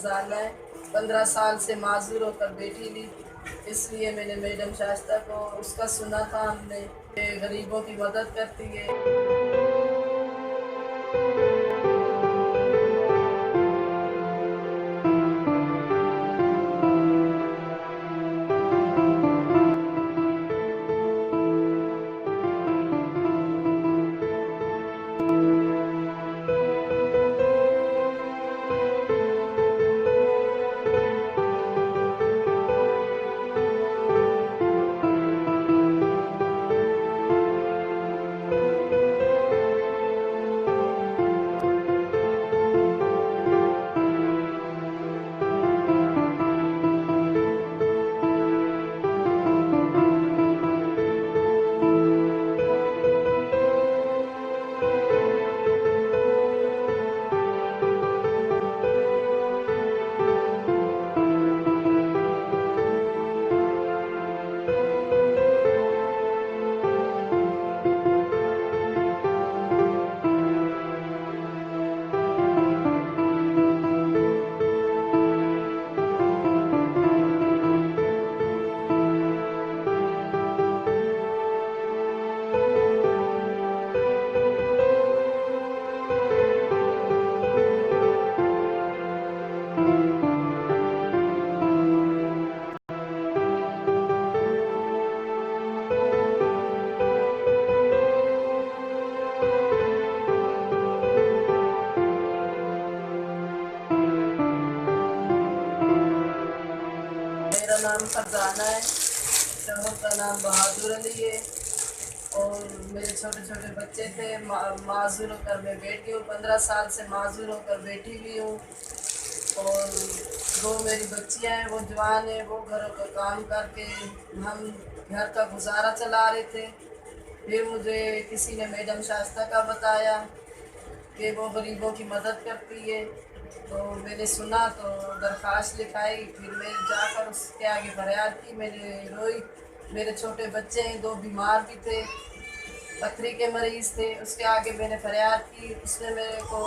फरजाना है, 15 साल से माजूर होकर बैठी ली। इसलिए मैंने मैडम शाइस्ता को उसका सुना था हमने कि गरीबों की मदद करती है। मेरा नाम फरजाना है, शोहर का नाम बहादुर अली है और मेरे छोटे छोटे बच्चे थे। माजूर होकर मैं बैठी हूँ, 15 साल से माजूर होकर बैठी हुई हूँ। और दो मेरी बच्चियाँ हैं, वो जवान हैं, वो घरों का काम करके हम घर का गुजारा चला रहे थे। फिर मुझे किसी ने मैडम शाइस्ता का बताया कि वो गरीबों की मदद करती है, तो मैंने सुना तो दरख्वास्त लिखाई। फिर मैं जाकर उसके आगे फरियाद की, मैंने रोई। मेरे छोटे बच्चे हैं, दो बीमार भी थे, पथरी के मरीज़ थे। उसके आगे मैंने फरियाद की, उसने मेरे को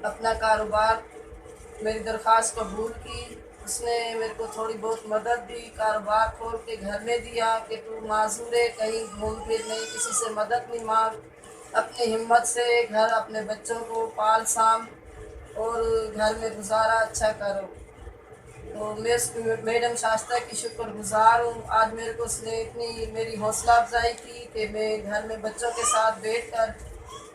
अपना कारोबार, मेरी दरख्वास्त कबूल की। उसने मेरे को थोड़ी बहुत मदद दी, कारोबार खोल के घर में दिया कि तू माजूर है, कहीं घूम फिर नहीं, किसी से मदद नहीं मांग, अपनी हिम्मत से घर अपने बच्चों को पाल साम और घर में गुजारा अच्छा करो। तो मैं उस मैडम शाइस्ता की शुक्रगुजार हूँ। आज मेरे को उसने इतनी मेरी हौसला अफजाई की कि मैं घर में बच्चों के साथ बैठकर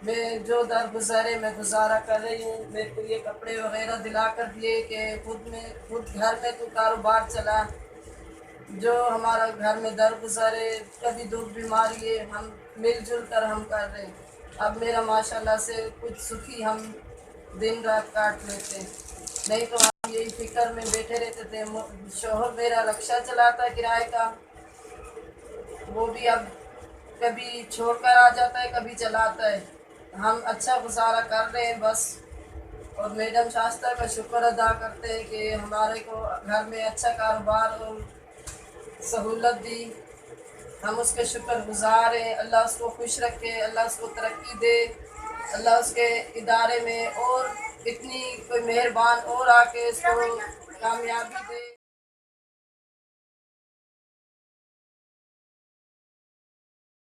मैं जो दर गुजरे मैं गुजारा कर रही हूँ। मेरे को ये कपड़े वगैरह दिला कर दिए कि खुद घर में तू कारोबार चला, जो हमारा घर में दर गुजरे, कभी दुख बीमारी है, हम मिलजुल कर हम कर रहे हैं। अब मेरा माशाल्लाह से कुछ सुखी हम दिन रात काट लेते हैं, नहीं तो हम यही फिक्र में बैठे रहते थे। शोहर मेरा रिक्शा चलाता किराए का, वो भी अब कभी छोड़कर आ जाता है, कभी चलाता है। हम अच्छा गुजारा कर रहे हैं बस। और मैडम शाइस्ता का शुक्र अदा करते हैं कि हमारे को घर में अच्छा कारोबार और सहूलत दी। हम उसके शुक्रगुजार हैं। अल्लाह उसको खुश रखे, अल्लाह उसको तरक्की दे, अल्लाह उसके इदारे में और इतनी कोई मेहरबान और आके उसको कामयाबी दे।